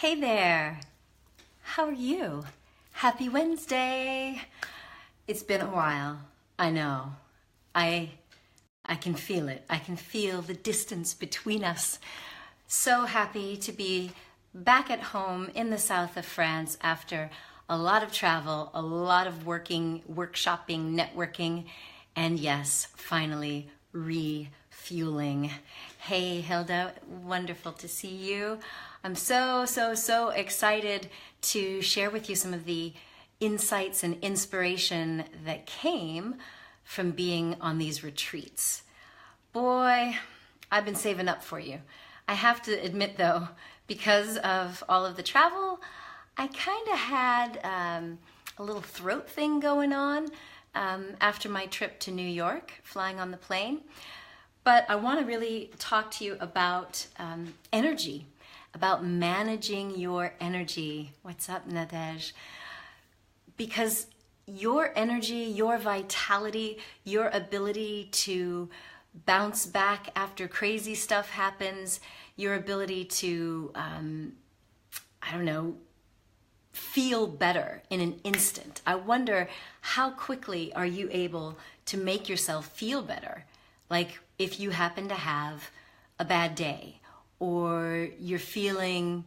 Hey there, how are you? Happy Wednesday. It's been a while, I know. I can feel it. I can feel the distance between us. So happy to be back at home in the south of France after a lot of travel, a lot of working, workshopping, networking, and yes, finally refueling. Hey Hilda, wonderful to see you. I'm so excited to share with you some of the insights and inspiration that came from being on these retreats. Boy, I've been saving up for you. I have to admit though, because of all of the travel, I kind of had a little throat thing going on after my trip to New York, flying on the plane. But I want to really talk to you about energy, about managing your energy. What's up, Nadej? Because your energy, your vitality, your ability to bounce back after crazy stuff happens, your ability to, feel better in an instant. I wonder how quickly are you able to make yourself feel better? Like if you happen to have a bad day or you're feeling,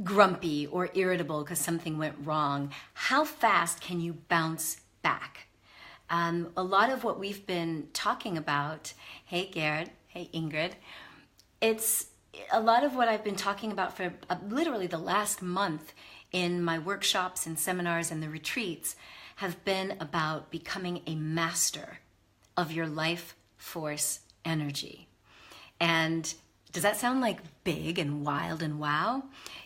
grumpy or irritable because something went wrong, how fast can you bounce back? A lot of what we've been talking about, hey Garrett, hey Ingrid, it's a lot of what I've been talking about for literally the last month in my workshops and seminars and the retreats have been about becoming a master of your life force energy. And does that sound like big and wild and wow?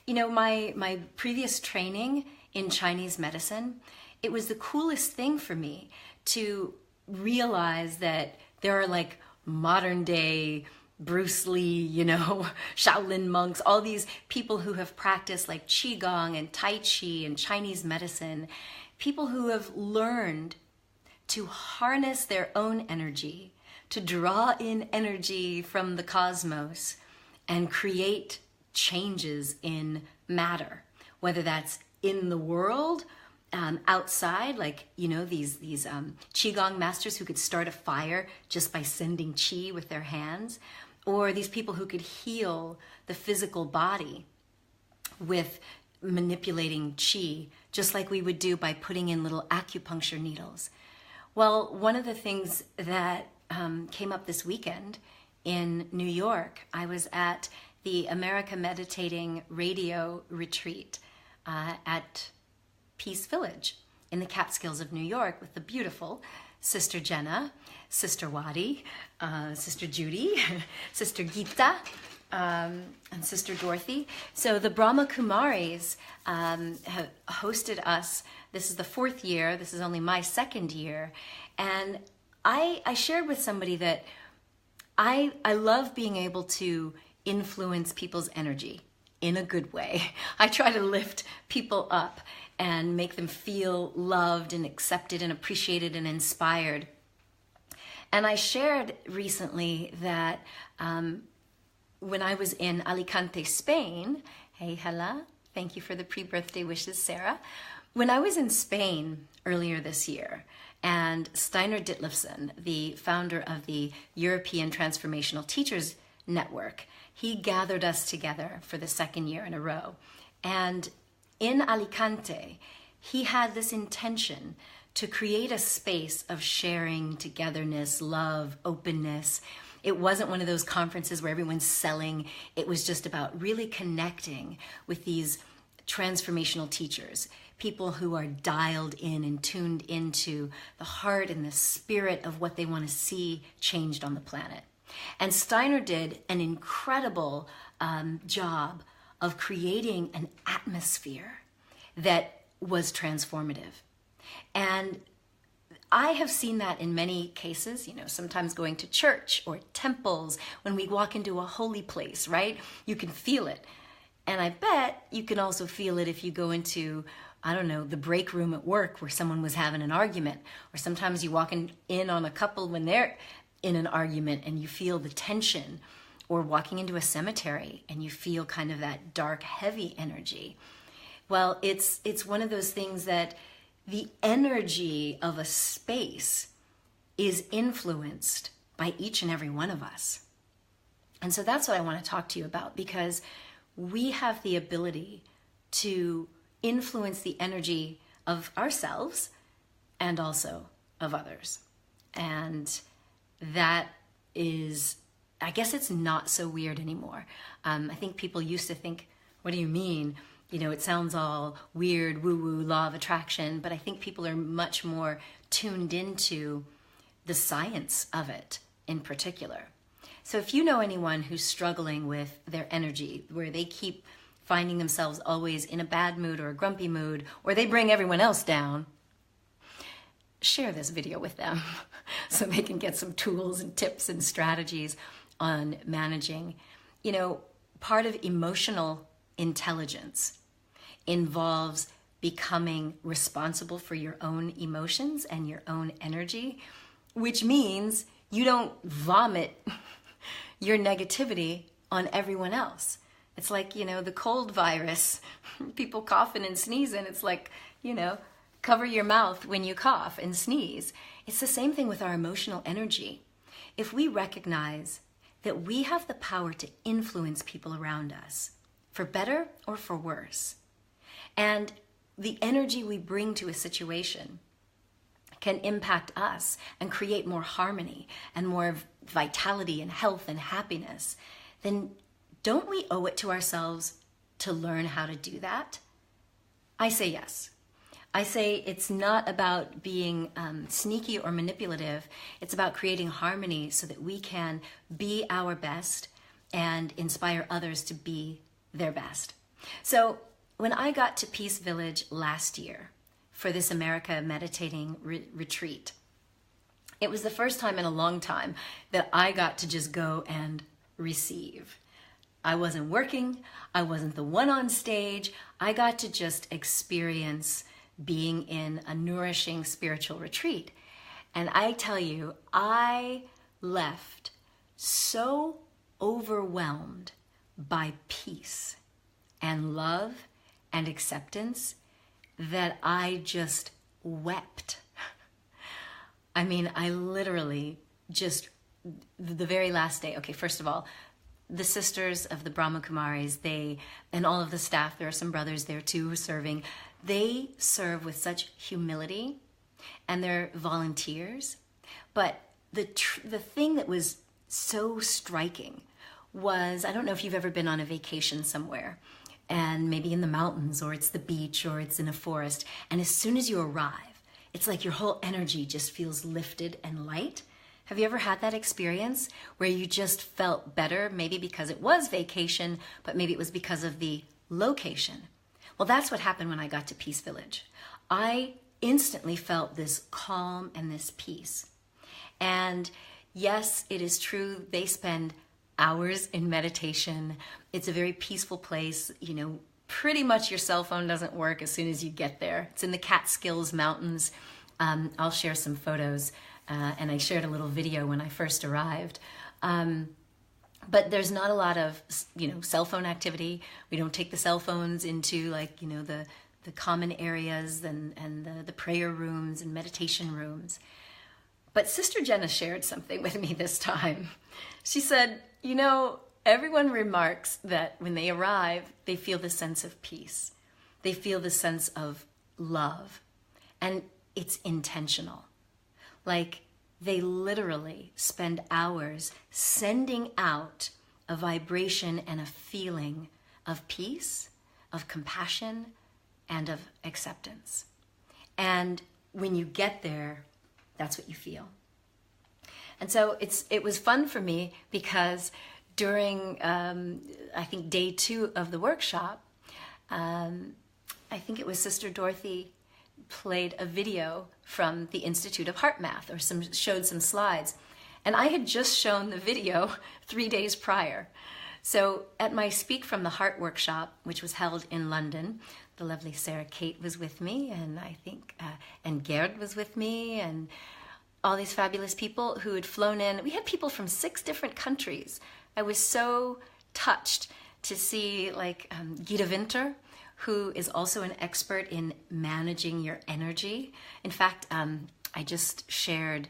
You know, my previous training in Chinese medicine, it was the coolest thing for me to realize that there are like modern day Bruce Lee, Shaolin monks, all these people who have practiced like Qigong and Tai Chi and Chinese medicine, people who have learned to harness their own energy, to draw in energy from the cosmos and create changes in matter, whether that's in the world, outside, like, these Qigong masters who could start a fire just by sending Qi with their hands, or these people who could heal the physical body with manipulating Qi, just like we would do by putting in little acupuncture needles. Well, one of the things that came up this weekend in New York, I was at the America Meditating Radio Retreat at Peace Village in the Catskills of New York with the beautiful Sister Jenna, Sister Wadi, Sister Judy, Sister Gita, and Sister Dorothy. So the Brahma Kumaris have hosted us. This is the 4th year. This is only my 2nd year. And I shared with somebody that I love being able to influence people's energy in a good way. I try to lift people up and make them feel loved and accepted and appreciated and inspired. And I shared recently that when I was in Alicante, Spain, hey Hela, thank you for the pre-birthday wishes, Sarah. When I was in Spain earlier this year, and Steiner Ditlevson, the founder of the European Transformational Teachers Network, he gathered us together for the 2nd year in a row. And in Alicante, he had this intention to create a space of sharing, togetherness, love, openness. It wasn't one of those conferences where everyone's selling. It was just about really connecting with these transformational teachers, people who are dialed in and tuned into the heart and the spirit of what they want to see changed on the planet. And Steiner did an incredible job of creating an atmosphere that was transformative. And I have seen that in many cases, sometimes going to church or temples, when we walk into a holy place, right? You can feel it. And I bet you can also feel it if you go into, the break room at work where someone was having an argument. Or sometimes you walk in on a couple when they're in an argument and you feel the tension. or walking into a cemetery and you feel kind of that dark, heavy energy. Well, it's one of those things that the energy of a space is influenced by each and every one of us. And so that's what I want to talk to you about, because we have the ability to influence the energy of ourselves and also of others. And that is, I guess it's not so weird anymore. I think people used to think, what do you mean? You know, it sounds all weird, woo-woo, law of attraction, but I think people are much more tuned into the science of it in particular. So if you know anyone who's struggling with their energy, where they keep finding themselves always in a bad mood or a grumpy mood, or they bring everyone else down, share this video with them so they can get some tools and tips and strategies on managing. You know, part of emotional intelligence involves becoming responsible for your own emotions and your own energy, which means you don't vomit your negativity on everyone else. It's like, you know, the cold virus, people coughing and sneezing. It's like, you know, cover your mouth when you cough and sneeze. It's the same thing with our emotional energy. If we recognize that we have the power to influence people around us, for better or for worse, and the energy we bring to a situation can impact us and create more harmony and more vitality and health and happiness, then don't we owe it to ourselves to learn how to do that? I say yes. I say it's not about being sneaky or manipulative. It's about creating harmony so that we can be our best and inspire others to be their best. So when I got to Peace Village last year for this America Meditating retreat, it was the first time in a long time that I got to just go and receive. I wasn't working. I wasn't the one on stage. I got to just experience being in a nourishing spiritual retreat. And I tell you, I left so overwhelmed by peace and love and acceptance that I just wept. I mean, I literally just, the very last day, okay, first of all, the sisters of the Brahma Kumaris, they, and all of the staff, there are some brothers there too who are serving, they serve with such humility, and they're volunteers. But the thing that was so striking was, I don't know if you've ever been on a vacation somewhere, and maybe in the mountains, or it's the beach, or it's in a forest, and as soon as you arrive, it's like your whole energy just feels lifted and light. Have you ever had that experience where you just felt better, maybe because it was vacation, but maybe it was because of the location? Well, that's what happened when I got to Peace Village. I instantly felt this calm and this peace. And yes, it is true, they spend hours in meditation. It's a very peaceful place. You know, pretty much your cell phone doesn't work as soon as you get there. It's in the Catskills Mountains. I'll share some photos, and I shared a little video when I first arrived. But there's not a lot of, you know, cell phone activity. We don't take the cell phones into, like, you know, the common areas and the prayer rooms and meditation rooms. But Sister Jenna shared something with me this time. She said, you know, everyone remarks that when they arrive, they feel the sense of peace. They feel the sense of love. And it's intentional. Like, they literally spend hours sending out a vibration and a feeling of peace, of compassion, and of acceptance. And when you get there, that's what you feel. And so it was fun for me because during, I think, day 2 of the workshop, I think it was Sister Dorothy played a video from the Institute of Heart Math, or showed some slides. And I had just shown the video 3 days prior. So at my Speak from the Heart workshop, which was held in London, the lovely Sarah Kate was with me, and I think, and Gerd was with me, and all these fabulous people who had flown in. We had people from 6 different countries I was so touched to see like Gita Winter, who is also an expert in managing your energy. In fact, I just shared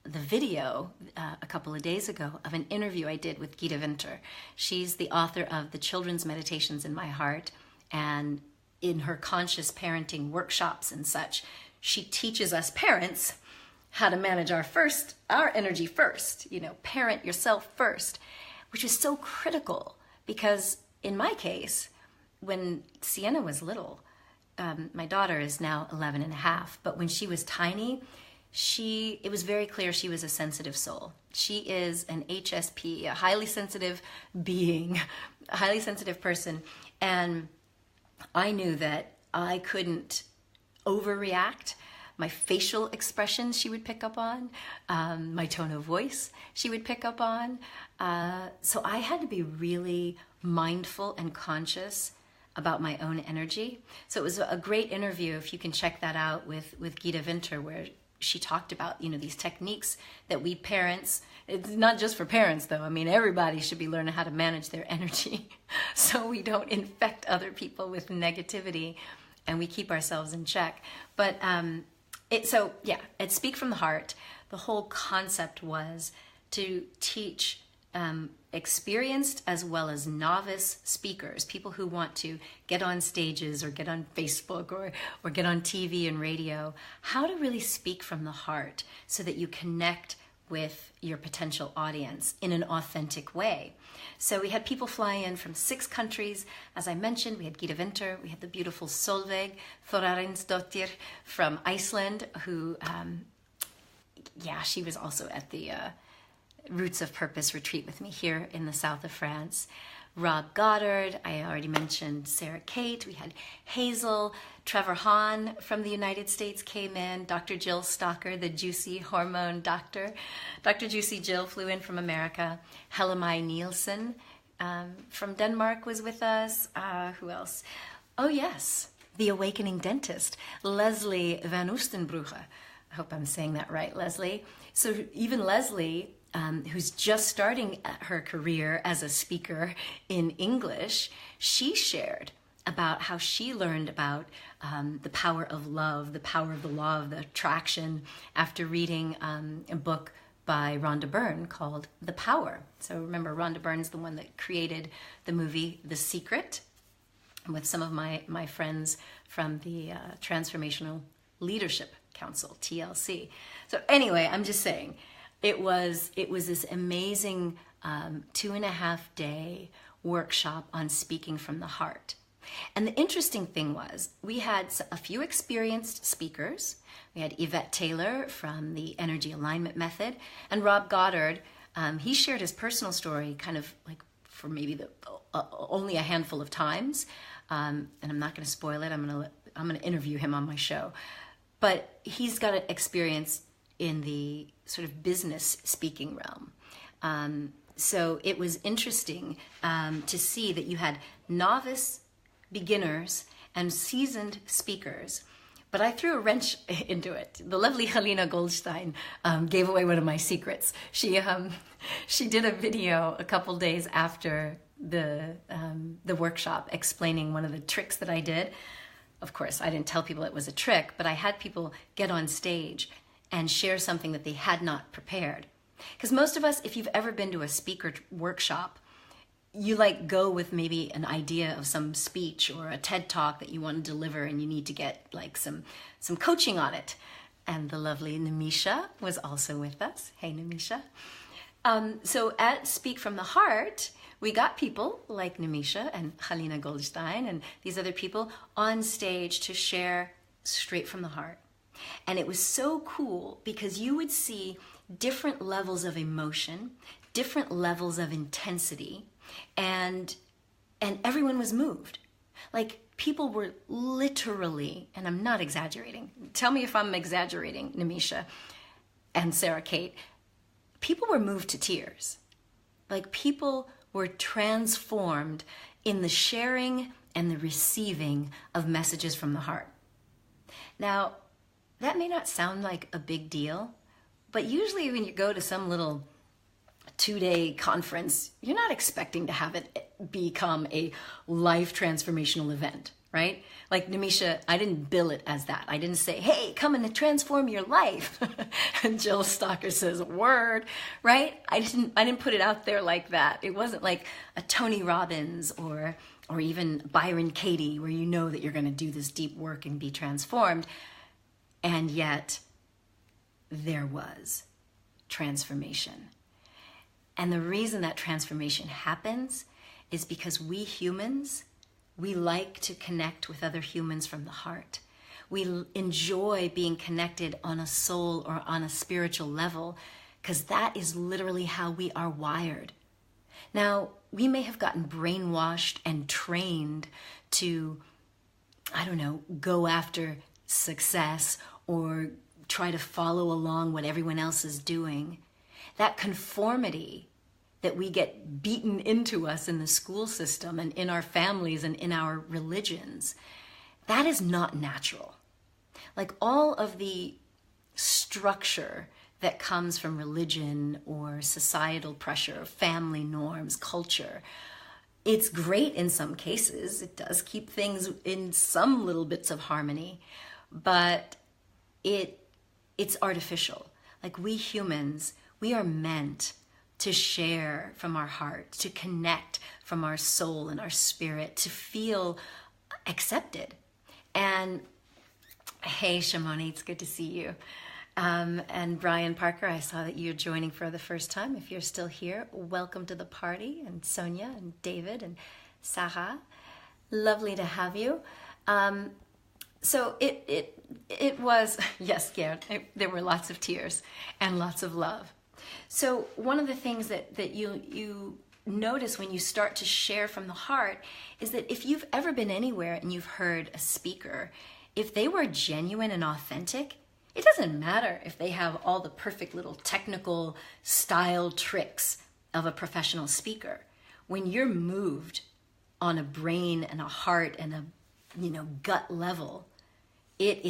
the video a couple of days ago of an interview I did with Gita Winter. She's the author of the Children's Meditations in My Heart, and in her conscious parenting workshops and such, she teaches us parents how to manage our energy first, parent yourself first, which is so critical because in my case, when Sienna was little, my daughter is now 11 and a half, but when she was tiny, it was very clear she was a sensitive soul. She is an HSP, a highly sensitive being, a highly sensitive person. And I knew that I couldn't overreact. My facial expressions she would pick up on, my tone of voice she would pick up on. So I had to be really mindful and conscious about my own energy. So it was a great interview, if you can check that out, with Gita Winter, where she talked about, these techniques that we parents, it's not just for parents though, I mean, everybody should be learning how to manage their energy so we don't infect other people with negativity and we keep ourselves in check. But at Speak from the Heart, the whole concept was to teach experienced as well as novice speakers, people who want to get on stages or get on Facebook or get on TV and radio, how to really speak from the heart so that you connect with your potential audience in an authentic way. So we had people fly in from 6 countries. As I mentioned, we had Gita Winter, we had the beautiful Solveig Þórarinsdóttir from Iceland, who, she was also at the Roots of Purpose retreat with me here in the south of France. Rob Goddard, I already mentioned Sarah Kate, we had Hazel, Trevor Hahn from the United States came in, Dr. Jill Stocker, the juicy hormone doctor. Dr. Juicy Jill flew in from America. Hellemai Nielsen from Denmark was with us. Who else? Oh yes, the awakening dentist, Leslie Van Oostenbrugge. I hope I'm saying that right, Leslie. So even Leslie, who's just starting her career as a speaker in English, she shared about how she learned about the power of love, the power of the law of attraction, after reading a book by Rhonda Byrne called The Power. So remember, Rhonda Byrne's the one that created the movie The Secret, with some of my friends from the Transformational Leadership Council, TLC. So anyway, I'm just saying, it was this amazing 2.5 day workshop on speaking from the heart. And the interesting thing was, we had a few experienced speakers. We had Yvette Taylor from the Energy Alignment Method, and Rob Goddard. He shared his personal story kind of like for maybe only a handful of times. And I'm not going to spoil it. I'm going to interview him on my show. But he's got an experience in the sort of business speaking realm. So it was interesting to see that you had novice, beginners, and seasoned speakers. But I threw a wrench into it. The lovely Helena Goldstein gave away one of my secrets. She did a video a couple days after the workshop explaining one of the tricks that I did. Of course, I didn't tell people it was a trick, but I had people get on stage and share something that they had not prepared. Because most of us, if you've ever been to a speaker workshop, you go with maybe an idea of some speech or a TED talk that you want to deliver, and you need to get some coaching on it. And the lovely Nimisha was also with us. Hey, Nimisha. So at Speak from the Heart, we got people like Nimisha and Helena Goldstein and these other people on stage to share straight from the heart. And it was so cool because you would see different levels of emotion, different levels of intensity, and everyone was moved. People were literally, and I'm not exaggerating, tell me if I'm exaggerating, Nimisha and Sarah Kate, people were moved to tears. People were transformed in the sharing and the receiving of messages from the heart. Now, that may not sound like a big deal, but usually when you go to some little 2-day conference, you're not expecting to have it become a life transformational event, right? Like Namisha, I didn't bill it as that. I didn't say, hey, come and transform your life. And Jill Stalker says, word, right? I didn't put it out there like that. It wasn't like a Tony Robbins or even Byron Katie, where you know that you're going to do this deep work and be transformed. And yet there was transformation. And the reason that transformation happens is because we humans, we like to connect with other humans from the heart. We enjoy being connected on a soul or on a spiritual level because that is literally how we are wired. Now, we may have gotten brainwashed and trained to, go after success or try to follow along what everyone else is doing. That conformity that we get beaten into us in the school system and in our families and in our religions, that is not natural. Like all of the structure that comes from religion or societal pressure, family norms, culture, it's great in some cases. It does keep things in some little bits of harmony, but it's artificial. Like we humans, we are meant to share from our heart, to connect from our soul and our spirit, to feel accepted. And hey, Shamoni, it's good to see you. And Brian Parker, I saw that you're joining for the first time. If you're still here, welcome to the party. And Sonia and David and Sarah, lovely to have you. So it was, yes, Gerd, there were lots of tears and lots of love. So one of the things that you notice when you start to share from the heart is that if you've ever been anywhere and you've heard a speaker, if they were genuine and authentic, it doesn't matter if they have all the perfect little technical style tricks of a professional speaker. When you're moved on a brain and a heart and a gut level, it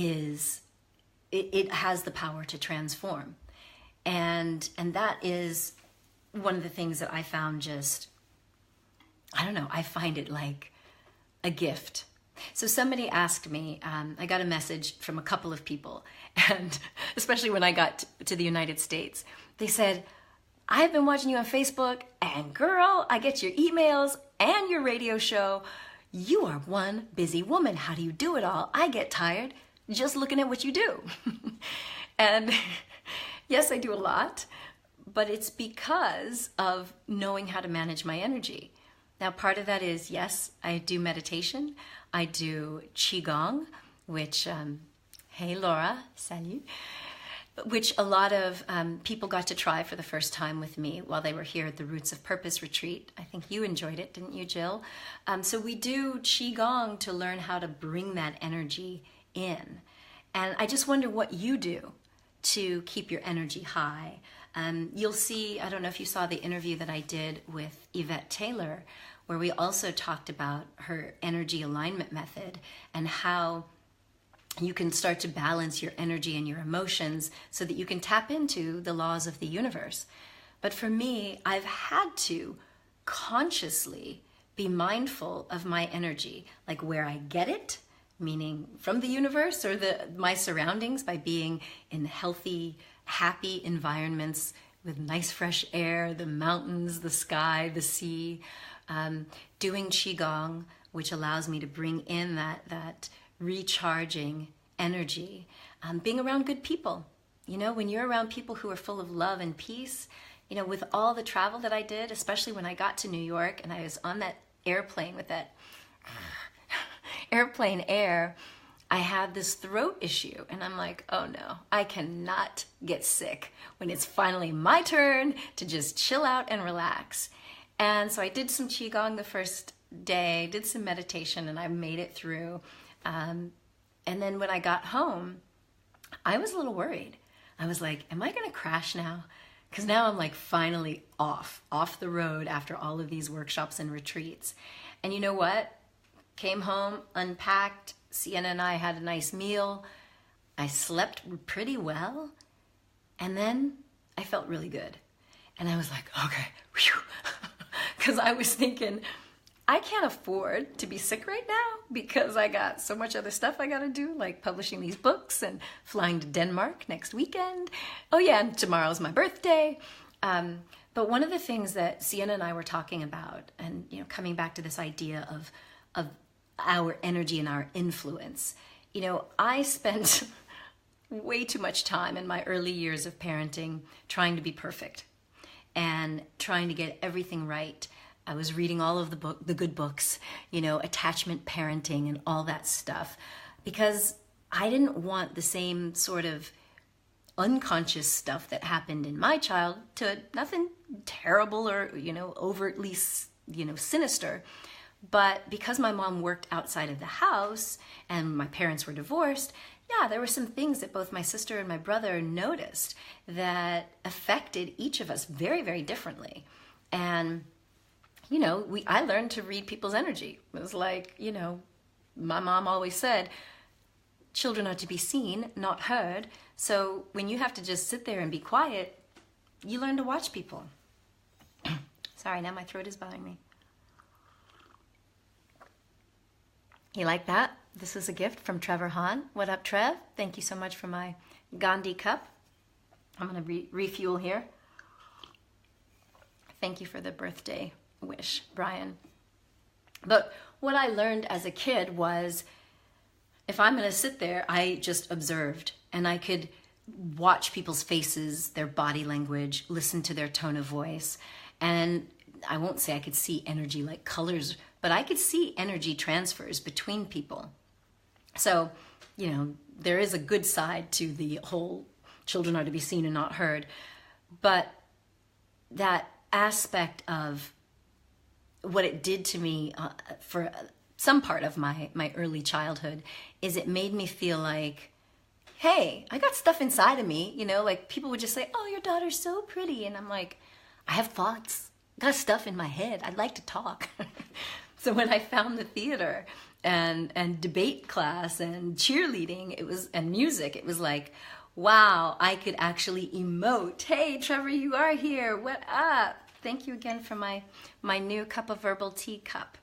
has the power to transform. And that is one of the things that I found just, I find it like a gift. So somebody asked me, I got a message from a couple of people, and especially when I got to the United States, they said, I've been watching you on Facebook, and girl, I get your emails and your radio show. You are one busy woman. How do you do it all? I get tired just looking at what you do. And yes, I do a lot, but it's because of knowing how to manage my energy. Now, part of that is, yes, I do meditation. I do Qigong, which, hey, Laura, salut, which a lot of people got to try for the first time with me while they were here at the Roots of Purpose retreat. I think you enjoyed it, didn't you, Jill? So we do Qigong to learn how to bring that energy in. And I just wonder what you do to keep your energy high. You'll see, I don't know if you saw the interview that I did with Yvette Taylor, where we also talked about her energy alignment method and how you can start to balance your energy and your emotions so that you can tap into the laws of the universe. But for me, I've had to consciously be mindful of my energy, like where I get it, meaning from the universe or my surroundings, by being in healthy, happy environments with nice fresh air, the mountains, the sky, the sea, doing Qigong, which allows me to bring in that recharging energy, being around good people. When you're around people who are full of love and peace, with all the travel that I did, especially when I got to New York and I was on that airplane with that airplane air, I had this throat issue, and I'm like, oh no, I cannot get sick when it's finally my turn to just chill out and relax. And so I did some Qigong the first day, did some meditation, and I made it through. And then when I got home, I was a little worried. I was like, am I going to crash now? Because now I'm like finally off the road after all of these workshops and retreats. And you know what? Came home, unpacked, Sienna and I had a nice meal. I slept pretty well. And then I felt really good. And I was like, okay, because I was thinking, I can't afford to be sick right now because I got so much other stuff I got to do, like publishing these books and flying to Denmark next weekend. Oh yeah, and tomorrow's my birthday. But one of the things that Sienna and I were talking about, and coming back to this idea of our energy and our influence, I spent way too much time in my early years of parenting trying to be perfect and trying to get everything right. I was reading all of the good books, attachment parenting and all that stuff, because I didn't want the same sort of unconscious stuff that happened in my childhood, nothing terrible or, overtly, sinister. But because my mom worked outside of the house and my parents were divorced, yeah, there were some things that both my sister and my brother noticed that affected each of us very, very differently. And, I learned to read people's energy. It was like, my mom always said, children are to be seen, not heard. So when you have to just sit there and be quiet, you learn to watch people. Sorry, now my throat is bothering me. You like that? This is a gift from Trevor Hahn. What up, Trev? Thank you so much for my Gandhi cup. I'm going to refuel here. Thank you for the birthday wish, Brian. But what I learned as a kid was, if I'm going to sit there, I just observed, and I could watch people's faces, their body language, listen to their tone of voice. And I won't say I could see energy like colors, but I could see energy transfers between people. So, there is a good side to the whole children are to be seen and not heard. But that aspect of what it did to me for some part of my early childhood is it made me feel like, hey, I got stuff inside of me, like people would just say, oh, your daughter's so pretty. And I'm like, I have thoughts, got stuff in my head. I'd like to talk. So when I found the theater and debate class and cheerleading, and music, it was like, wow, I could actually emote. Hey, Trevor, you are here. What up? Thank you again for my new cup of herbal tea cup.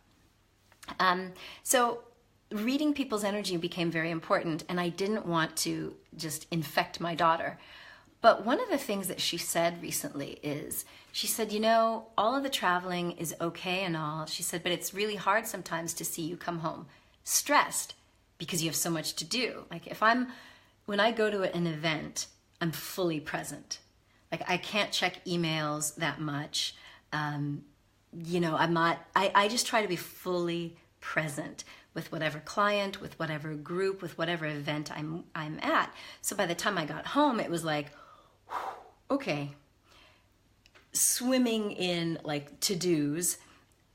So reading people's energy became very important, and I didn't want to just infect my daughter. But one of the things that she said recently is, she said, all of the traveling is okay and all. She said, but it's really hard sometimes to see you come home stressed because you have so much to do. Like when I go to an event, I'm fully present. Like I can't check emails that much. I'm not, I just try to be fully present with whatever client, with whatever group, with whatever event I'm at. So by the time I got home, it was like, okay, swimming in like to-dos,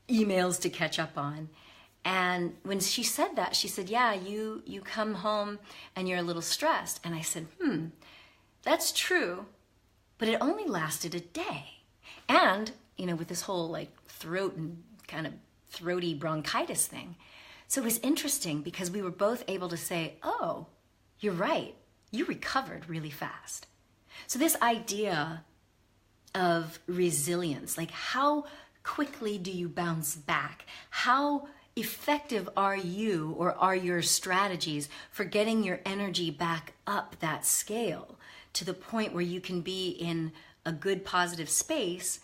emails to catch up on. And when she said that, she said, yeah, you come home and you're a little stressed. And I said, that's true, but it only lasted a day. And, with this whole like throat and kind of throaty bronchitis thing. So it was interesting because we were both able to say, oh, you're right. You recovered really fast. So this idea of resilience, like how quickly do you bounce back? How effective are you, or are your strategies for getting your energy back up that scale to the point where you can be in a good positive space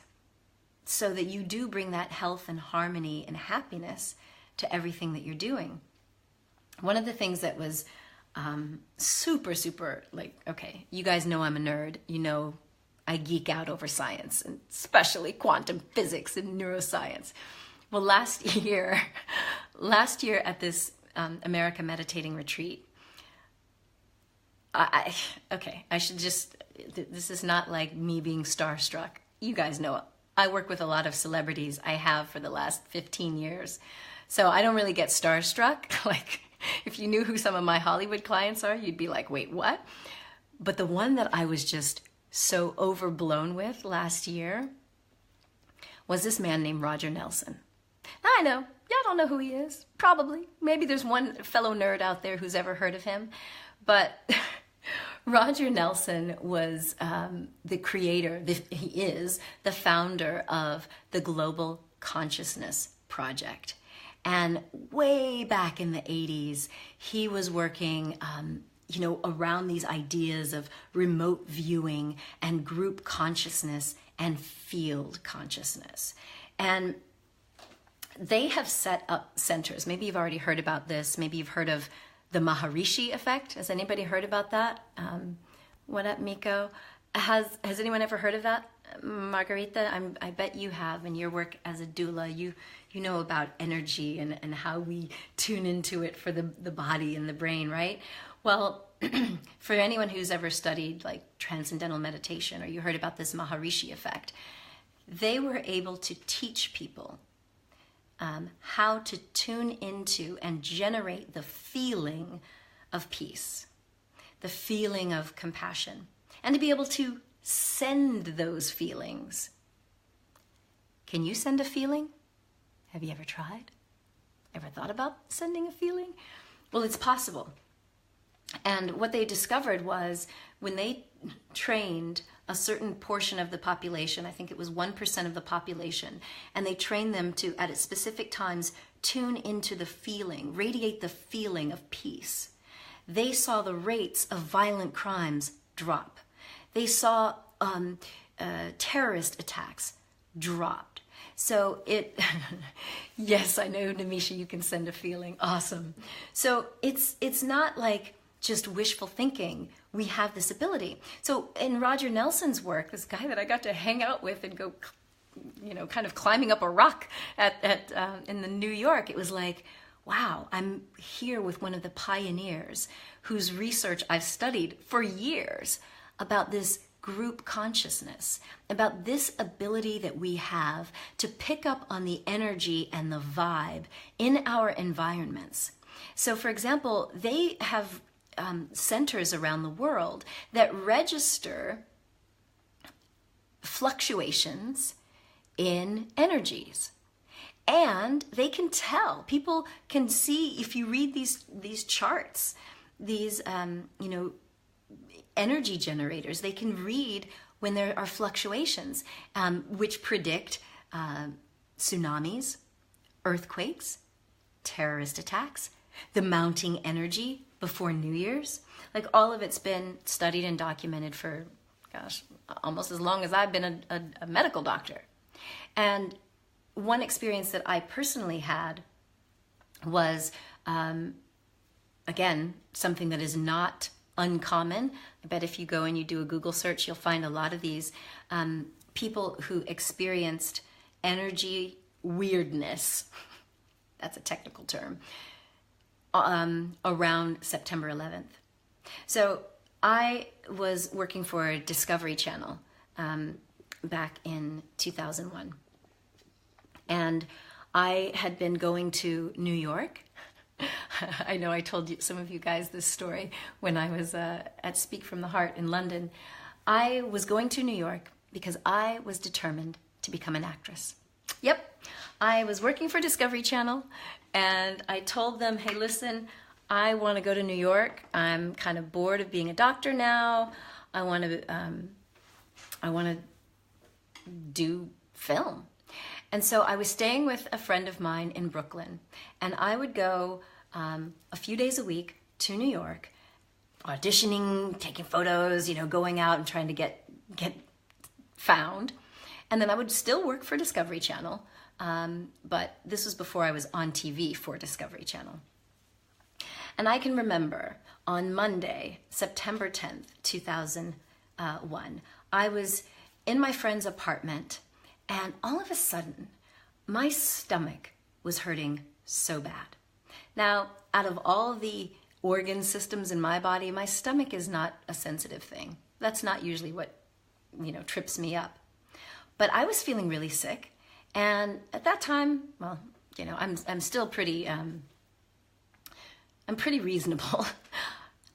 so that you do bring that health and harmony and happiness to everything that you're doing? One of the things that was super, super, like, okay, you guys know I'm a nerd. I geek out over science, and especially quantum physics and neuroscience. Well, last year at this America Meditating Retreat, this is not like me being starstruck. You guys know I work with a lot of celebrities. I have for the last 15 years. So I don't really get starstruck. Like, if you knew who some of my Hollywood clients are, you'd be like, wait, what? But the one that I was just so overblown with last year was this man named Roger Nelson. Now I know, y'all don't know who he is. Probably. Maybe there's one fellow nerd out there who's ever heard of him. But Roger Nelson was the creator, he is the founder of the Global Consciousness Project. And way back in the 80s, he was working around these ideas of remote viewing and group consciousness and field consciousness. And they have set up centers. Maybe you've already heard about this. Maybe you've heard of the Maharishi effect. Has anybody heard about that? What up, Miko? Has anyone ever heard of that? Margarita, I bet you have. In your work as a doula, you know about energy and how we tune into it for the body and the brain, right? Well, for anyone who's ever studied like transcendental meditation, or you heard about this Maharishi effect, they were able to teach people how to tune into and generate the feeling of peace, the feeling of compassion, and to be able to send those feelings. Can you send a feeling? Have you ever tried? Ever thought about sending a feeling? Well, it's possible. And what they discovered was when they trained a certain portion of the population, I think it was 1% of the population, and they trained them to, at specific times, tune into the feeling, radiate the feeling of peace. They saw the rates of violent crimes drop. They saw terrorist attacks dropped. So it, yes, I know, Namisha, you can send a feeling. Awesome. So it's not like just wishful thinking. We have this ability. So in Roger Nelson's work, this guy that I got to hang out with and go, kind of climbing up a rock in the New York, it was like, wow, I'm here with one of the pioneers whose research I've studied for years about this group consciousness, about this ability that we have to pick up on the energy and the vibe in our environments. So for example, they have centers around the world that register fluctuations in energies. And they can tell, people can see, if you read these charts, these energy generators, they can read when there are fluctuations, which predict tsunamis, earthquakes, terrorist attacks, the mounting energy before New Year's. Like, all of it's been studied and documented for, almost as long as I've been a medical doctor. And one experience that I personally had was, again, something that is not uncommon. I bet if you go and you do a Google search, you'll find a lot of these people who experienced energy weirdness. That's a technical term. Around September 11th. So I was working for Discovery Channel back in 2001. And I had been going to New York. I know I told some of you guys this story when I was at Speak from the Heart in London. I was going to New York because I was determined to become an actress. Yep, I was working for Discovery Channel, and I told them, hey, listen, I want to go to New York. I'm kind of bored of being a doctor now. I want to do film. And so I was staying with a friend of mine in Brooklyn, and I would go a few days a week to New York, auditioning, taking photos, going out and trying to get found. And then I would still work for Discovery Channel, but this was before I was on TV for Discovery Channel. And I can remember on Monday, September 10th, 2001, I was in my friend's apartment, and all of a sudden, my stomach was hurting so bad. Now, out of all the organ systems in my body, my stomach is not a sensitive thing. That's not usually what, trips me up. But I was feeling really sick, and at that time, well, I'm still pretty, I'm pretty reasonable.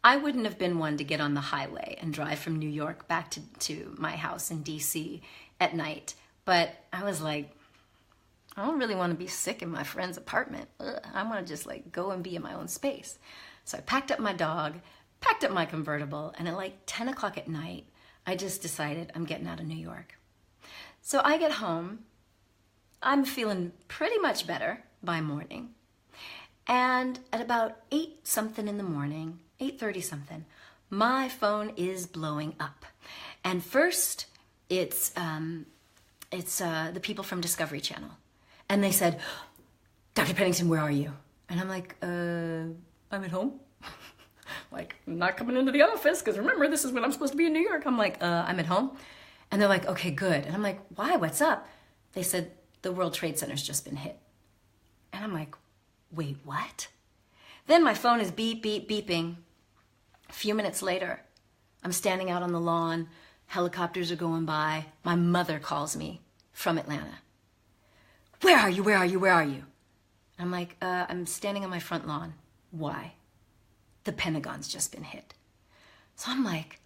I wouldn't have been one to get on the highway and drive from New York back to my house in DC at night. But I was like, I don't really want to be sick in my friend's apartment. Ugh, I want to just go and be in my own space. So I packed up my dog, packed up my convertible, and at like 10 o'clock at night, I just decided I'm getting out of New York. So I get home, I'm feeling pretty much better by morning. And at about 8 something in the morning, 8:30 something, my phone is blowing up. And first, it's the people from Discovery Channel. And they said, Dr. Pennington, where are you? And I'm like, I'm at home. Like, I'm not coming into the office, because remember, this is when I'm supposed to be in New York. I'm like, I'm at home. And they're like, okay, good. And I'm like, why? What's up? They said, the World Trade Center's just been hit. And I'm like, wait, what? Then my phone is beep, beep, beeping. A few minutes later, I'm standing out on the lawn. Helicopters are going by. My mother calls me from Atlanta. Where are you? Where are you? Where are you? I'm like, I'm standing on my front lawn. Why? The Pentagon's just been hit. So I'm like,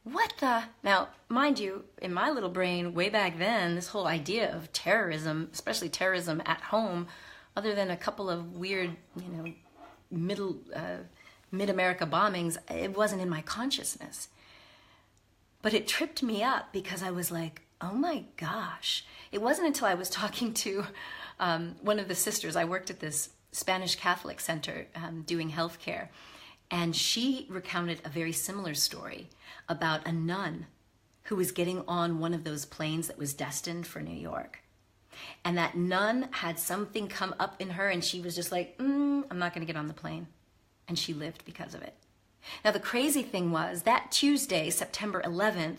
what the? Now, mind you, in my little brain, way back then, this whole idea of terrorism, especially terrorism at home, other than a couple of weird, mid-America bombings, it wasn't in my consciousness. But it tripped me up because I was like, oh my gosh. It wasn't until I was talking to one of the sisters. I worked at this Spanish Catholic center doing healthcare. And she recounted a very similar story about a nun who was getting on one of those planes that was destined for New York. And that nun had something come up in her, and she was just like, I'm not going to get on the plane. And she lived because of it. Now, the crazy thing was that Tuesday, September 11th,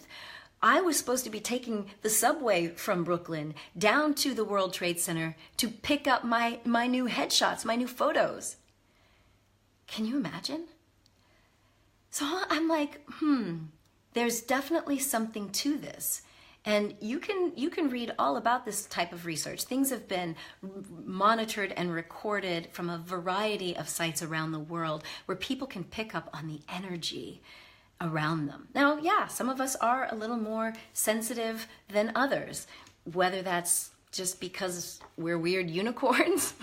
I was supposed to be taking the subway from Brooklyn down to the World Trade Center to pick up my new headshots, my new photos. Can you imagine? So I'm like, there's definitely something to this. And you can read all about this type of research. Things have been monitored and recorded from a variety of sites around the world where people can pick up on the energy around them. Now, yeah, some of us are a little more sensitive than others, whether that's just because we're weird unicorns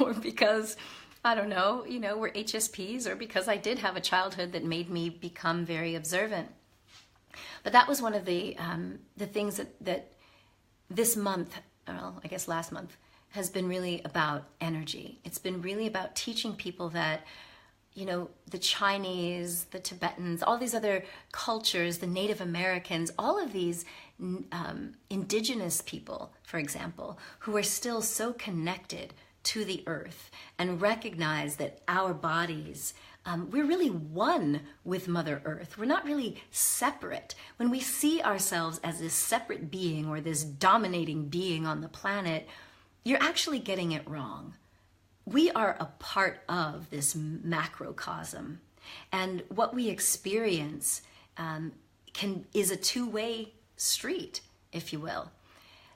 or because, I don't know, we're HSPs, or because I did have a childhood that made me become very observant. But that was one of the things that this month, well, I guess last month, has been really about energy. It's been really about teaching people that, the Chinese, the Tibetans, all these other cultures, the Native Americans, all of these indigenous people, for example, who are still so connected to the earth and recognize that our bodies, we're really one with Mother Earth. We're not really separate. When we see ourselves as this separate being or this dominating being on the planet, you're actually getting it wrong. We are a part of this macrocosm, and what we experience is a two-way street, if you will.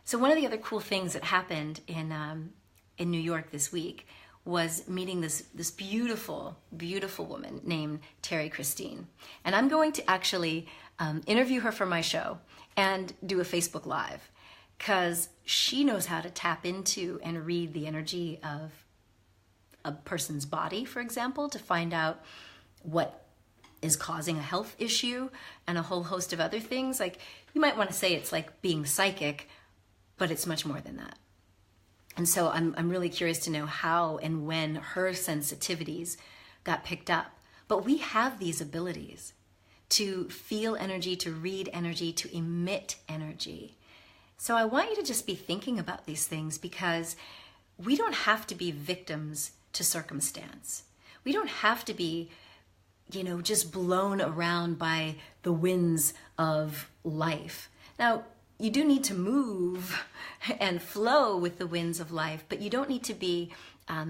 So one of the other cool things that happened in New York this week was meeting this beautiful, beautiful woman named Terry Christine. And I'm going to actually interview her for my show and do a Facebook Live, because she knows how to tap into and read the energy of a person's body, for example, to find out what is causing a health issue and a whole host of other things. Like, you might want to say it's like being psychic, but it's much more than that. And so I'm really curious to know how and when her sensitivities got picked up. But we have these abilities to feel energy, to read energy, to emit energy. So I want you to just be thinking about these things, because we don't have to be victims to circumstance. We don't have to be, just blown around by the winds of life. Now, you do need to move and flow with the winds of life, but you don't need to be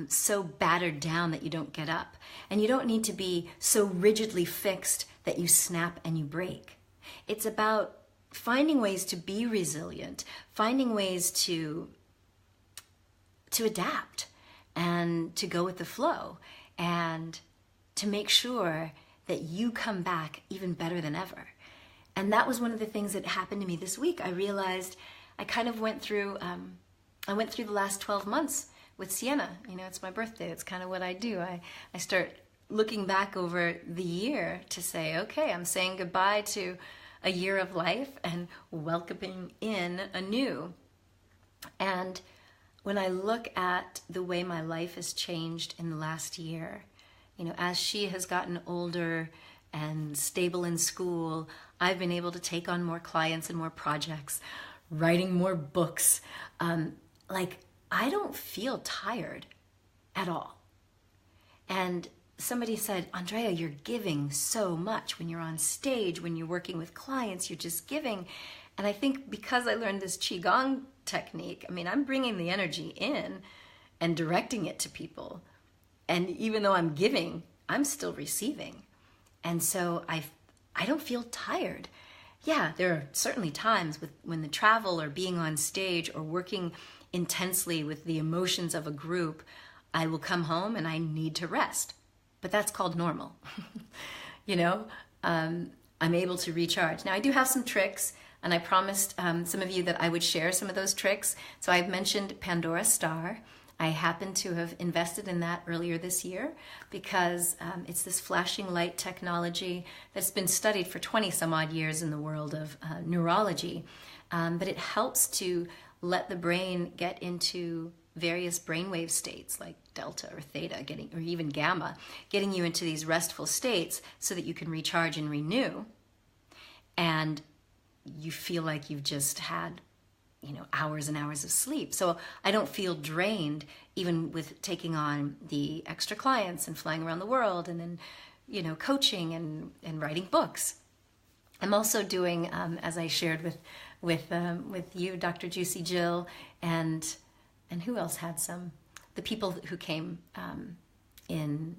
so battered down that you don't get up. And you don't need to be so rigidly fixed that you snap and you break. It's about finding ways to be resilient, finding ways to adapt and to go with the flow, and to make sure that you come back even better than ever. And that was one of the things that happened to me this week. I realized I kind of went through the last 12 months with Sienna. It's my birthday. It's kind of what I do. I start looking back over the year to say, okay, I'm saying goodbye to a year of life and welcoming in a new. And when I look at the way my life has changed in the last year, as she has gotten older and stable in school, I've been able to take on more clients and more projects, writing more books. I don't feel tired at all. And somebody said, Andrea, you're giving so much when you're on stage, when you're working with clients, you're just giving. And I think because I learned this Qigong technique, I'm bringing the energy in and directing it to people. And even though I'm giving, I'm still receiving. And so I don't feel tired. Yeah, there are certainly times when the travel or being on stage or working intensely with the emotions of a group, I will come home and I need to rest. But that's called normal. I'm able to recharge. Now, I do have some tricks, and I promised some of you that I would share some of those tricks. So I've mentioned Pandora Star. I happen to have invested in that earlier this year because it's this flashing light technology that's been studied for 20 some odd years in the world of neurology. But it helps to let the brain get into various brainwave states like delta or theta, or even gamma, getting you into these restful states so that you can recharge and renew. And you feel like you've just had hours and hours of sleep. So I don't feel drained even with taking on the extra clients and flying around the world and then, coaching and writing books. I'm also doing, as I shared with you, Dr. Juicy Jill, and who else had some? The people who came in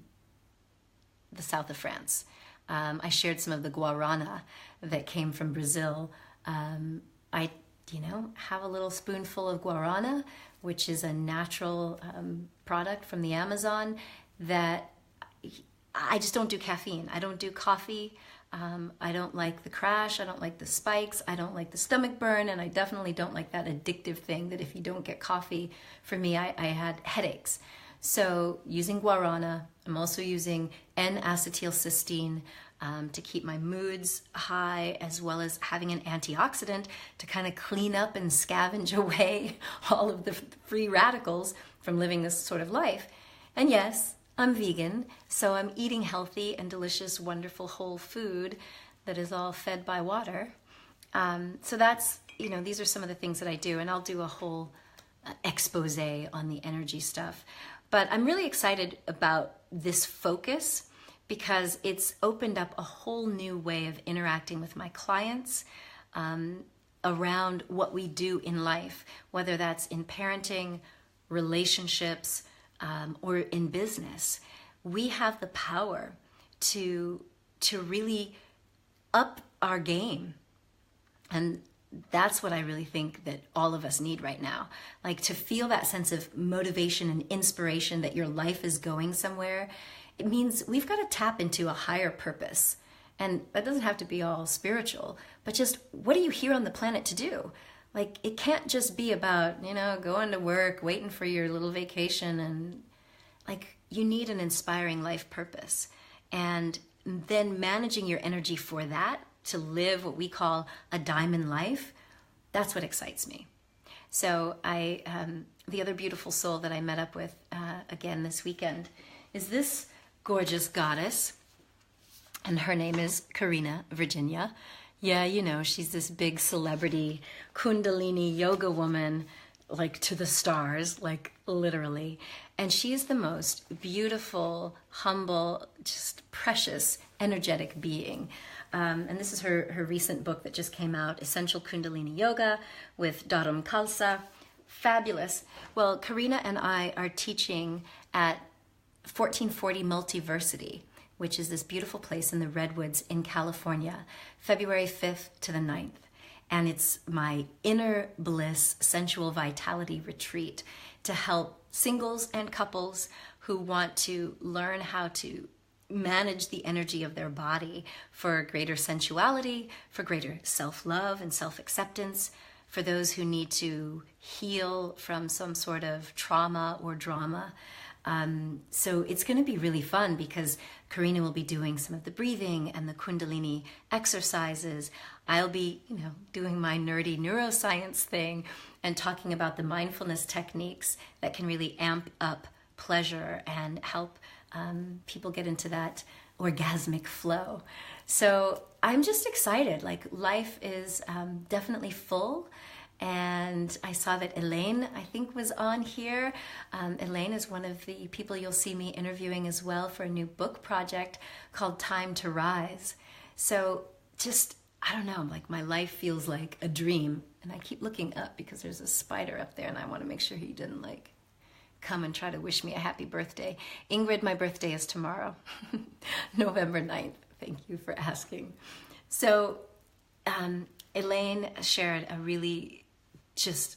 the south of France. I shared some of the guarana that came from Brazil. I have a little spoonful of guarana, which is a natural product from the Amazon that I just don't do caffeine. I don't do coffee. I don't like the crash. I don't like the spikes. I don't like the stomach burn. And I definitely don't like that addictive thing that if you don't get coffee, for me, I had headaches. So using guarana, I'm also using N-acetylcysteine to keep my moods high, as well as having an antioxidant to kind of clean up and scavenge away all of the free radicals from living this sort of life. And yes, I'm vegan, so I'm eating healthy and delicious, wonderful whole food that is all fed by water. So that's, these are some of the things that I do, and I'll do a whole expose on the energy stuff. But I'm really excited about this focus because it's opened up a whole new way of interacting with my clients around what we do in life, whether that's in parenting, relationships, or in business. We have the power to really up our game. And that's what I really think that all of us need right now. Like to feel that sense of motivation and inspiration that your life is going somewhere. It means we've got to tap into a higher purpose. And that doesn't have to be all spiritual, but just what are you here on the planet to do? Like it can't just be about, going to work, waiting for your little vacation, and like you need an inspiring life purpose. And then managing your energy for that to live what we call a diamond life, that's what excites me. So the other beautiful soul that I met up with again this weekend is this gorgeous goddess, and her name is Karina Virginia. Yeah, she's this big celebrity Kundalini yoga woman, like to the stars, like literally. And she is the most beautiful, humble, just precious, energetic being. And this is her recent book that just came out, Essential Kundalini Yoga with Dharam Khalsa. Fabulous. Well, Karina and I are teaching at 1440 Multiversity, which is this beautiful place in the Redwoods in California, February 5th to the 9th. And it's my inner bliss, sensual vitality retreat to help singles and couples who want to learn how to manage the energy of their body for greater sensuality, for greater self-love and self-acceptance, for those who need to heal from some sort of trauma or drama. So it's going to be really fun because Karina will be doing some of the breathing and the Kundalini exercises. I'll be, doing my nerdy neuroscience thing and talking about the mindfulness techniques that can really amp up pleasure and help people get into that orgasmic flow. So I'm just excited. Like, life is definitely full. And I saw that Elaine, I think, was on here. Elaine is one of the people you'll see me interviewing as well for a new book project called Time to Rise. So just, I don't know, like, my life feels like a dream. And I keep looking up because there's a spider up there and I want to make sure he didn't come and try to wish me a happy birthday. Ingrid, my birthday is tomorrow, November 9th. Thank you for asking. So Elaine shared a really just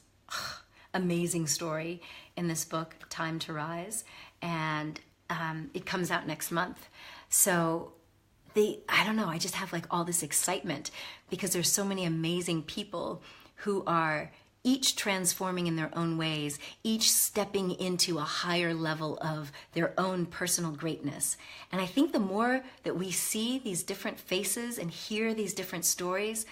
amazing story in this book, Time to Rise, and it comes out next month. So I don't know, I just have all this excitement because there's so many amazing people who are each transforming in their own ways, each stepping into a higher level of their own personal greatness. And I think the more that we see these different faces and hear these different stories,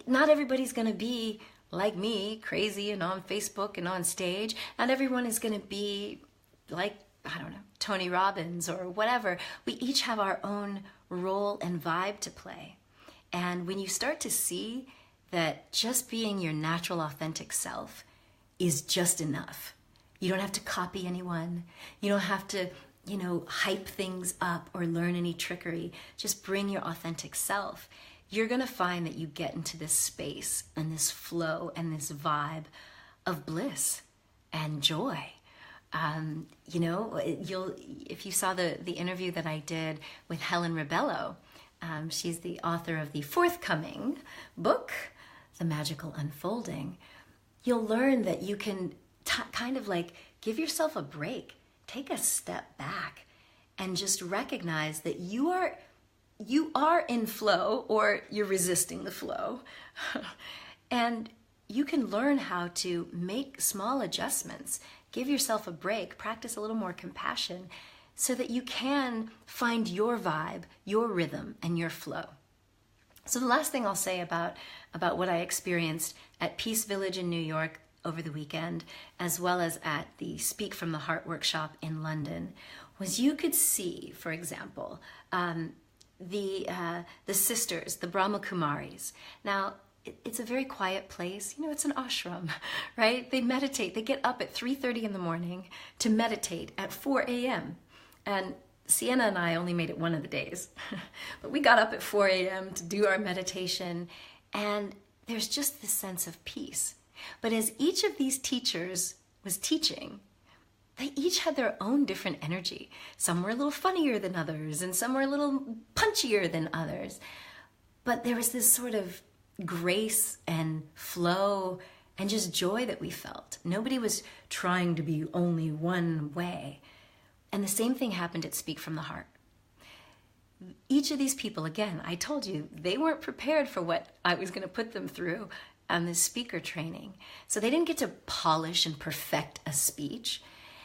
not everybody's going to be like me, crazy and on Facebook and on stage. Not everyone is going to be like, I don't know, Tony Robbins or whatever. We each have our own role and vibe to play. And when you start to see that just being your natural, authentic self is just enough. You don't have to copy anyone. You don't have to, hype things up or learn any trickery. Just bring your authentic self. You're going to find that you get into this space and this flow and this vibe of bliss and joy. If you saw the interview that I did with Helen Rebello, she's the author of the forthcoming book, The Magical Unfolding, you'll learn that you can give yourself a break, take a step back, and just recognize that you are in flow, or you're resisting the flow. And you can learn how to make small adjustments, give yourself a break, practice a little more compassion so that you can find your vibe, your rhythm, and your flow. So the last thing I'll say about what I experienced at Peace Village in New York over the weekend, as well as at the Speak from the Heart workshop in London, was you could see, for example, the sisters, the Brahma Kumaris. Now, it's a very quiet place. It's an ashram, right? They meditate. They get up at 3:30 in the morning to meditate at 4 a.m. And Sienna and I only made it one of the days, but we got up at 4 a.m. to do our meditation, and there's just this sense of peace. But as each of these teachers was teaching, they each had their own different energy. Some were a little funnier than others, and some were a little punchier than others. But there was this sort of grace and flow and just joy that we felt. Nobody was trying to be only one way. And the same thing happened at Speak from the Heart. Each of these people, again, I told you, they weren't prepared for what I was going to put them through on this speaker training. So they didn't get to polish and perfect a speech.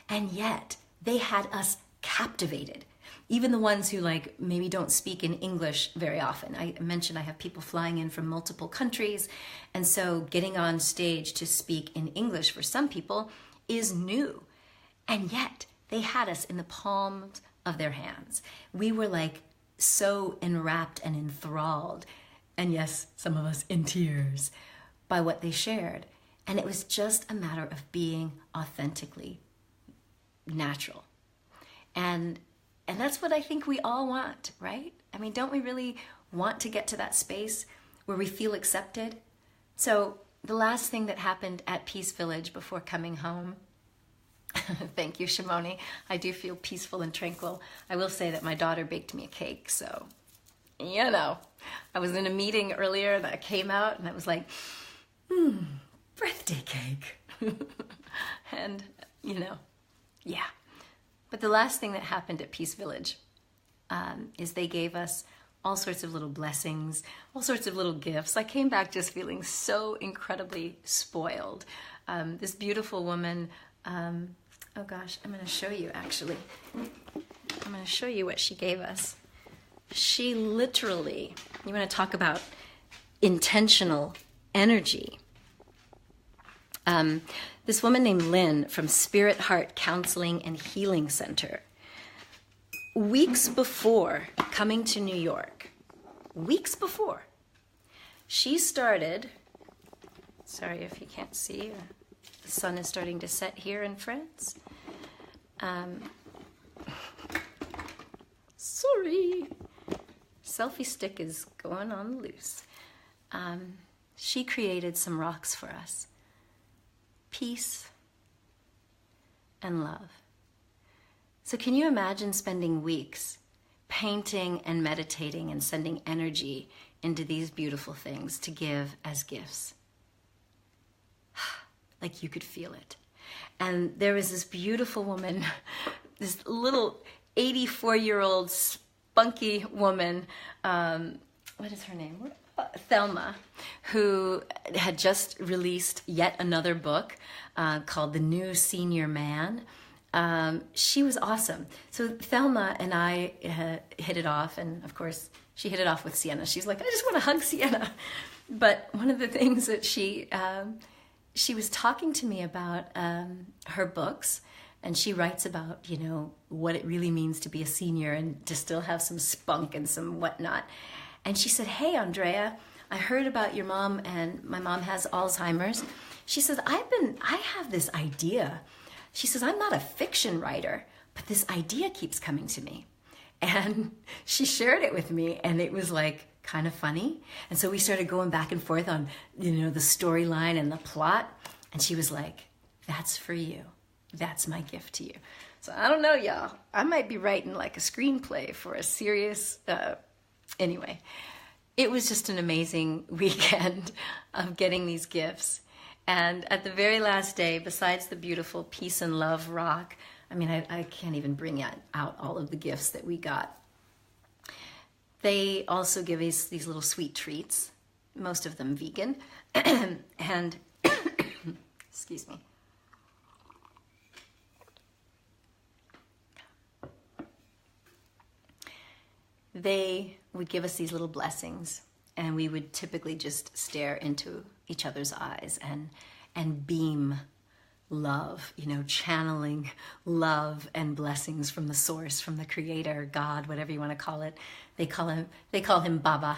And yet they had us captivated. Even the ones who maybe don't speak in English very often. I mentioned I have people flying in from multiple countries. And so getting on stage to speak in English for some people is new. And yet they had us in the palms of their hands. We were so enwrapped and enthralled. And yes, some of us in tears by what they shared. And it was just a matter of being authentically natural. And that's what I think we all want, right? I mean, don't we really want to get to that space where we feel accepted? So the last thing that happened at Peace Village before coming home, thank you, Shimoni, I do feel peaceful and tranquil. I will say that my daughter baked me a cake, so, I was in a meeting earlier that came out and I was like, birthday cake. And, yeah. But the last thing that happened at Peace Village is they gave us all sorts of little blessings, all sorts of little gifts. I came back just feeling so incredibly spoiled. This beautiful woman, Oh gosh, I'm going to show you actually. I'm going to show you what she gave us. She literally, you want to talk about intentional energy. This woman named Lynn from Spirit Heart Counseling and Healing Center, weeks before coming to New York, weeks before, she started, sorry if you can't see, the sun is starting to set here in France. Sorry. Selfie stick is going on loose. She created some rocks for us. Peace and love. So can you imagine spending weeks painting and meditating and sending energy into these beautiful things to give as gifts? Like you could feel it. And there was this beautiful woman, this little 84-year-old spunky woman, what is her name? Thelma, who had just released yet another book called The New Senior Man. She was awesome. So Thelma and I hit it off, and of course she hit it off with Sienna. She's like, I just want to hug Sienna. But one of the things that she was talking to me about her books, and she writes about, you know, what it really means to be a senior and to still have some spunk and some whatnot. And she said, hey, Andrea, I heard about your mom, and my mom has Alzheimer's. She says, I have this idea. She says, I'm not a fiction writer, but this idea keeps coming to me. And she shared it with me, and it was like kind of funny. And so we started going back and forth on, you know, the storyline and the plot. And she was like, that's for you. That's my gift to you. So I don't know, y'all. I might be writing like a screenplay for a serious, anyway. It was just an amazing weekend of getting these gifts. And at the very last day, besides the beautiful peace and love rock, I mean, I can't even bring out all of the gifts that we got. They also give us these little sweet treats, most of them vegan. And, excuse me. They would give us these little blessings, and we would typically just stare into each other's eyes and beam love, you know, channeling love and blessings from the source, from the creator, God, whatever you want to call it. They call him Baba,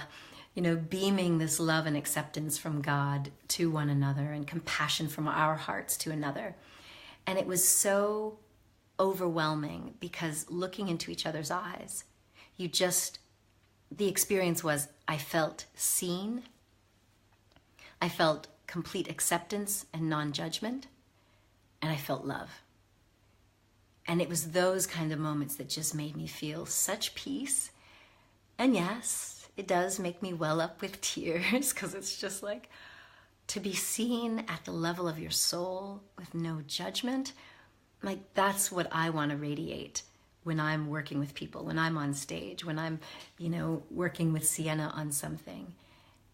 you know, beaming this love and acceptance from God to one another and compassion from our hearts to another. And it was so overwhelming because looking into each other's eyes, the experience was, I felt seen, I felt complete acceptance and non-judgment, and I felt love. And it was those kind of moments that just made me feel such peace. And yes, it does make me well up with tears, because it's just like, to be seen at the level of your soul with no judgment, like that's what I want to radiate when I'm working with people, when I'm on stage, when I'm, you know, working with Sienna on something.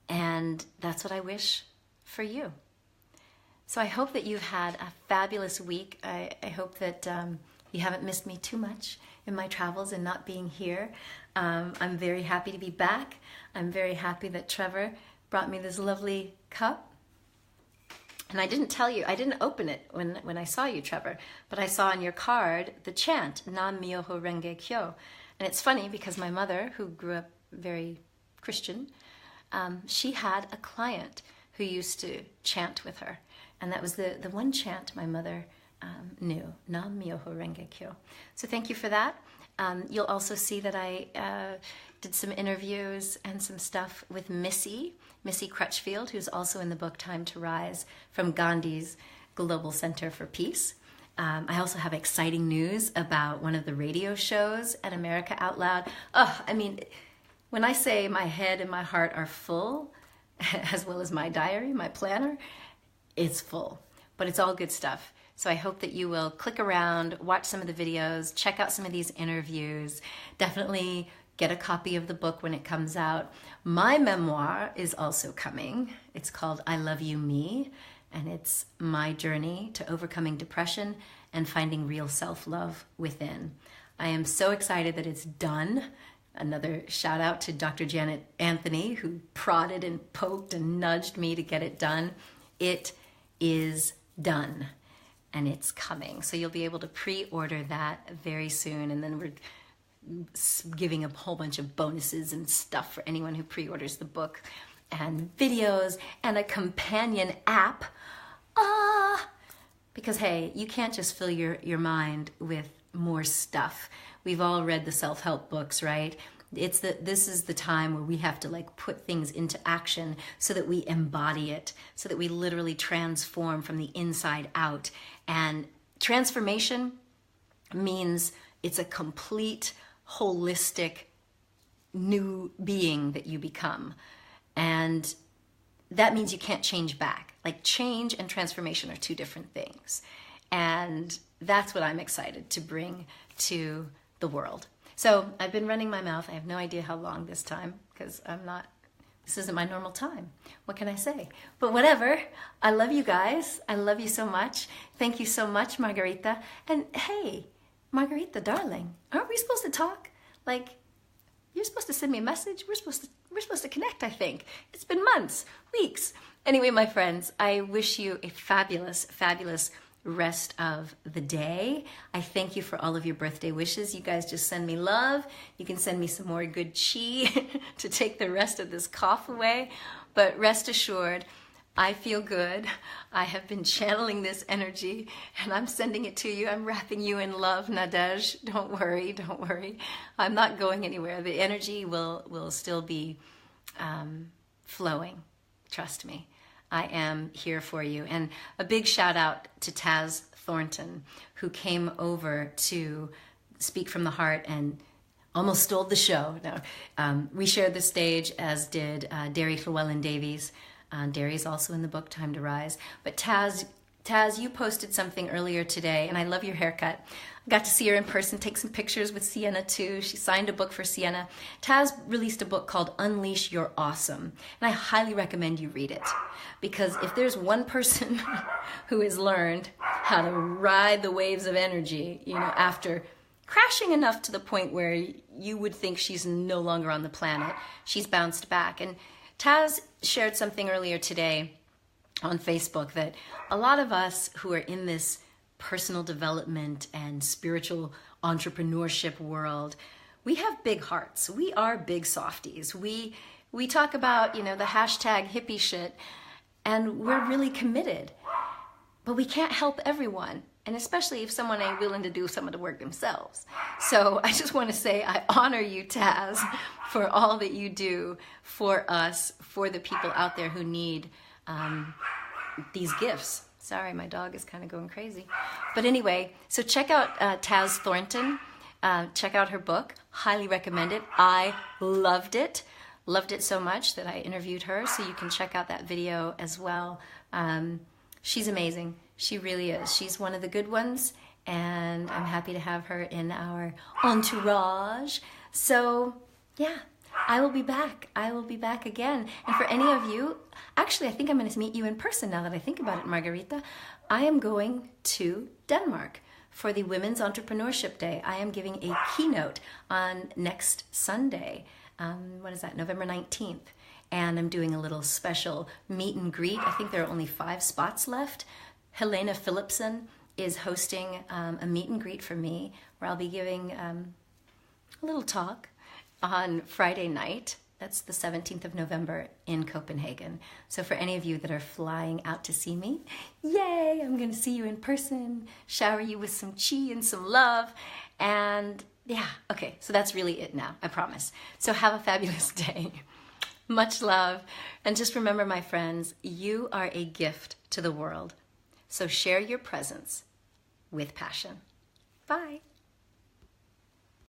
And that's what I wish for you. So I hope that you've had a fabulous week. I hope that you haven't missed me too much in my travels and not being here. I'm very happy to be back. I'm very happy that Trevor brought me this lovely cup. And I didn't tell you, I didn't open it when I saw you, Trevor, but I saw on your card the chant, Nam Myoho Renge Kyo. And it's funny because my mother, who grew up very Christian, she had a client who used to chant with her. And that was the one chant my mother knew, Nam Myoho Renge Kyo. So thank you for that. You'll also see that I did some interviews and some stuff with Missy Crutchfield, who's also in the book Time to Rise, from Gandhi's Global Center for Peace. I also have exciting news about one of the radio shows at America Out Loud. Oh, I mean, when I say my head and my heart are full, as well as my diary, my planner, it's full, but it's all good stuff. So I hope that you will click around, watch some of the videos, check out some of these interviews, definitely get a copy of the book when it comes out. My memoir is also coming. It's called I Love You Me, and it's my journey to overcoming depression and finding real self-love within. I am so excited that it's done. Another shout out to Dr. Janet Anthony, who prodded and poked and nudged me to get it done. It is done, and it's coming. So you'll be able to pre-order that very soon, and then we're giving a whole bunch of bonuses and stuff for anyone who pre-orders the book, and videos, and a companion app. Because hey, you can't just fill your mind with more stuff. We've all read the self-help books, right? This is the time where we have to like put things into action so that we embody it, so that we literally transform from the inside out. And transformation means it's a complete, holistic, new being that you become. And that means you can't change back. Like change and transformation are two different things. And that's what I'm excited to bring to the world. So I've been running my mouth. I have no idea how long this time, because this isn't my normal time. What can I say? But whatever. I love you guys. I love you so much. Thank you so much, Margarita. And hey, Margarita, darling, aren't we supposed to talk? Like, you're supposed to send me a message. We're supposed to connect, I think. It's been months, weeks. Anyway, my friends, I wish you a fabulous, fabulous rest of the day. I thank you for all of your birthday wishes. You guys just send me love. You can send me some more good chi to take the rest of this cough away. But rest assured, I feel good. I have been channeling this energy and I'm sending it to you. I'm wrapping you in love, Nadej. Don't worry, don't worry. I'm not going anywhere. The energy will still be flowing. Trust me. I am here for you. And a big shout out to Taz Thornton, who came over to speak from the heart and almost stole the show. No, we shared the stage, as did Derry Llewellyn Davies. Derry's also in the book Time to Rise. But Taz, you posted something earlier today, and I love your haircut. I got to see her in person, take some pictures with Sienna too. She signed a book for Sienna. Taz released a book called Unleash Your Awesome, and I highly recommend you read it. Because if there's one person who has learned how to ride the waves of energy, after crashing enough to the point where you would think she's no longer on the planet, she's bounced back. And Taz shared something earlier today on Facebook that a lot of us who are in this personal development and spiritual entrepreneurship world, we have big hearts. We are big softies. We talk about, the hashtag hippie shit, and we're really committed. But we can't help everyone, and especially if someone ain't willing to do some of the work themselves. So I just want to say I honor you, Taz, for all that you do for us, for the people out there who need these gifts. Sorry, my dog is kind of going crazy. But anyway, so check out Taz Thornton. Check out her book. Highly recommend it. I loved it. Loved it so much that I interviewed her, so you can check out that video as well. She's amazing. She really is. She's one of the good ones, and I'm happy to have her in our entourage. So, yeah, I will be back. I will be back again. And for any of you, actually, I think I'm going to meet you in person now that I think about it, Margarita. I am going to Denmark for the Women's Entrepreneurship Day. I am giving a keynote on next Sunday. What is that? November 19th. And I'm doing a little special meet and greet. I think there are only 5 spots left. Helena Philipson is hosting a meet and greet for me, where I'll be giving a little talk on Friday night. That's the 17th of November in Copenhagen. So for any of you that are flying out to see me, yay, I'm going to see you in person, shower you with some chi and some love. And yeah, okay, so that's really it now, I promise. So have a fabulous day. Much love. And just remember, my friends, you are a gift to the world. So share your presence with passion. Bye.